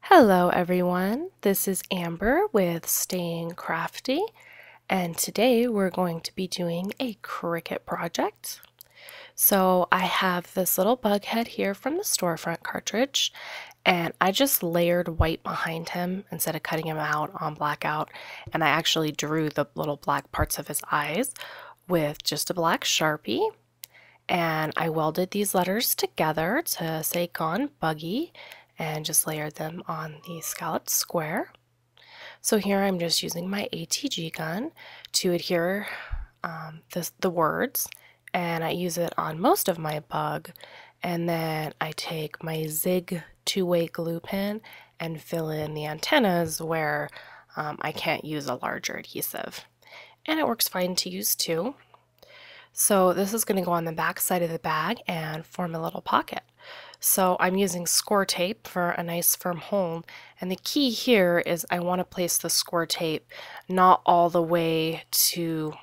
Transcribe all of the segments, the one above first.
Hello everyone, this is Amber with Staying Crafty, and today we're going to be doing a Cricut project. So I have this little bug head here from the storefront cartridge, and I just layered white behind him instead of cutting him out on blackout, and I actually drew the little black parts of his eyes with just a black Sharpie. And I welded these letters together to say Gone Buggy and just layered them on the scalloped square. So here I'm just using my ATG gun to adhere the words, and I use it on most of my bug. And then I take my Zig two-way glue pen and fill in the antennas where I can't use a larger adhesive. And it works fine to use too. So this is going to go on the back side of the bag and form a little pocket. So I'm using score tape for a nice firm hold, and the key here is I want to place the score tape not all the way to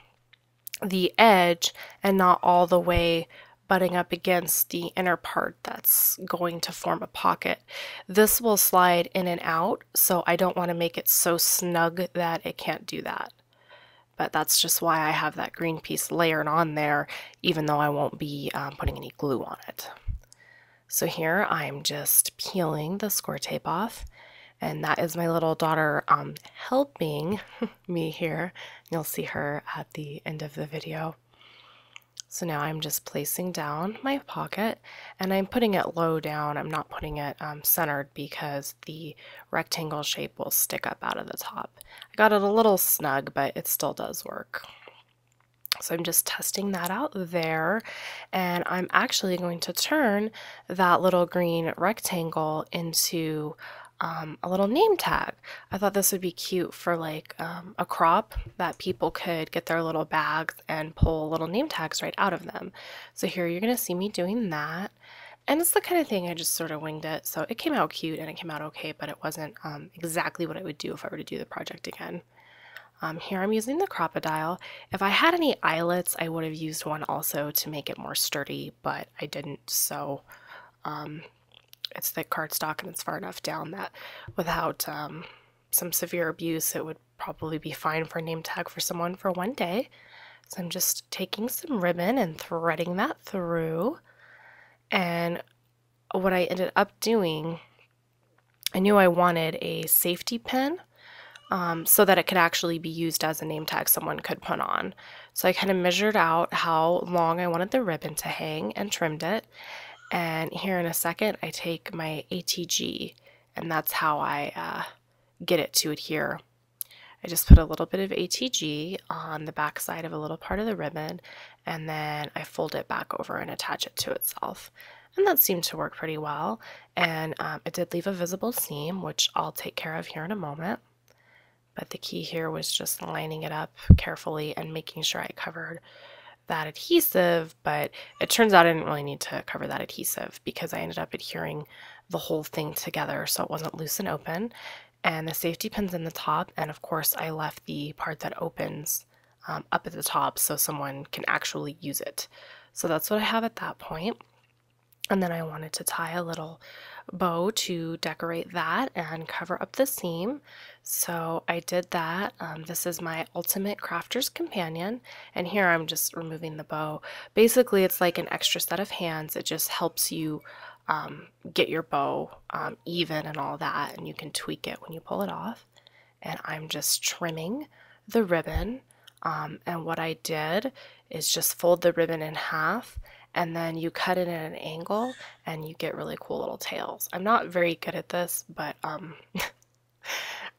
the edge and not all the way butting up against the inner part that's going to form a pocket. This will slide in and out, so I don't want to make it so snug that it can't do that. But that's just why I have that green piece layered on there, even though I won't be putting any glue on it. So here I'm just peeling the score tape off, and that is my little daughter helping me here. You'll see her at the end of the video. So now I'm just placing down my pocket, and I'm putting it low down. I'm not putting it centered because the rectangle shape will stick up out of the top. I got it a little snug, but it still does work. So I'm just testing that out there, and I'm actually going to turn that little green rectangle into a little name tag. I thought this would be cute for like a crop that people could get their little bags and pull little name tags right out of them. So here you're going to see me doing that. And it's the kind of thing I just sort of winged it. So it came out cute and it came out okay, but it wasn't exactly what I would do if I were to do the project again. Here I'm using the crocodile. If I had any eyelets, I would have used one also to make it more sturdy, but I didn't, so it's thick cardstock and it's far enough down that without some severe abuse, it would probably be fine for a name tag for someone for one day. So I'm just taking some ribbon and threading that through. And what I ended up doing, I knew I wanted a safety pin so that it could actually be used as a name tag someone could put on. So I kind of measured out how long I wanted the ribbon to hang and trimmed it. And here in a second, I take my ATG, and that's how I get it to adhere. I just put a little bit of ATG on the back side of a little part of the ribbon, and then I fold it back over and attach it to itself. And that seemed to work pretty well. And it did leave a visible seam, which I'll take care of here in a moment. But the key here was just lining it up carefully and making sure I covered that adhesive, but it turns out I didn't really need to cover that adhesive because I ended up adhering the whole thing together so it wasn't loose and open. And the safety pin's in the top, and of course I left the part that opens up at the top so someone can actually use it. So that's what I have at that point. And then I wanted to tie a little bow to decorate that and cover up the seam. So I did that. This is my Ultimate Crafter's Companion, and here I'm just removing the bow. Basically, it's like an extra set of hands. It just helps you get your bow even and all that, and you can tweak it when you pull it off. And I'm just trimming the ribbon, and what I did is just fold the ribbon in half, and then you cut it at an angle and you get really cool little tails. I'm not very good at this, but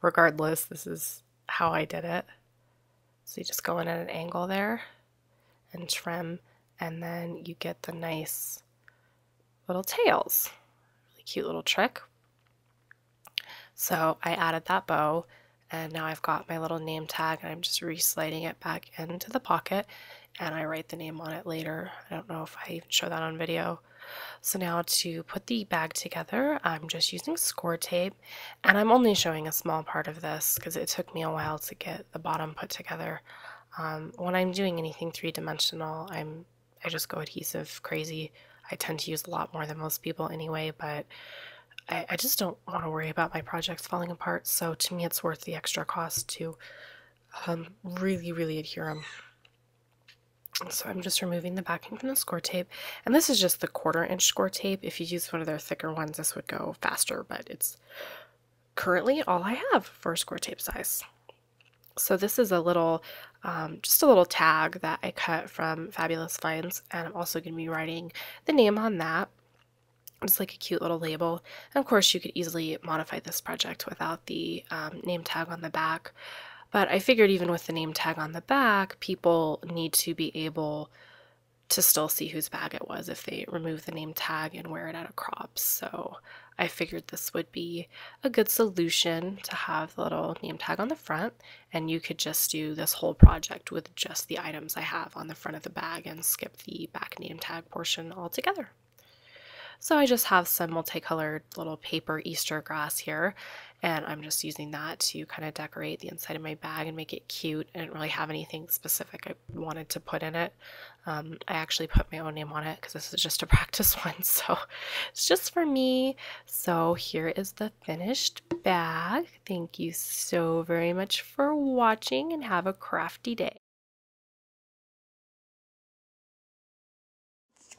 regardless, this is how I did it. So you just go in at an angle there and trim, and then you get the nice little tails. Really cute little trick. So I added that bow, and now I've got my little name tag, and I'm just re-sliding it back into the pocket, and I write the name on it later. I don't know if I even show that on video. So now to put the bag together, I'm just using score tape, and I'm only showing a small part of this because it took me a while to get the bottom put together. When I'm doing anything three-dimensional, I just go adhesive crazy. I tend to use a lot more than most people anyway, but I just don't want to worry about my projects falling apart, so to me it's worth the extra cost to really adhere them. So I'm just removing the backing from the score tape, and this is just the 1/4 inch score tape. If you use one of their thicker ones, this would go faster, but it's currently all I have for score tape size. So this is a little, just a little tag that I cut from Fabulous Finds, and I'm also going to be writing the name on that. It's like a cute little label. And of course, you could easily modify this project without the name tag on the back. But I figured even with the name tag on the back, people need to be able to still see whose bag it was if they remove the name tag and wear it at a crop. So I figured this would be a good solution to have the little name tag on the front, and you could just do this whole project with just the items I have on the front of the bag and skip the back name tag portion altogether. So I just have some multicolored little paper Easter grass here, and I'm just using that to kind of decorate the inside of my bag and make it cute. I didn't really have anything specific I wanted to put in it. I actually put my own name on it because this is just a practice one, so it's just for me. So here is the finished bag. Thank you so very much for watching, and have a crafty day.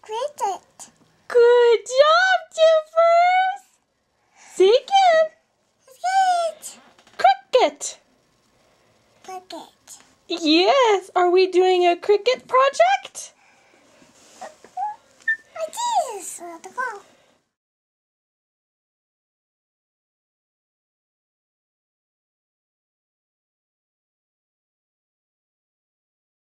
Cricut. Good job, Jeffers! Say again. Cricut. Cricket. Cricut. Yes. Are we doing a Cricut project?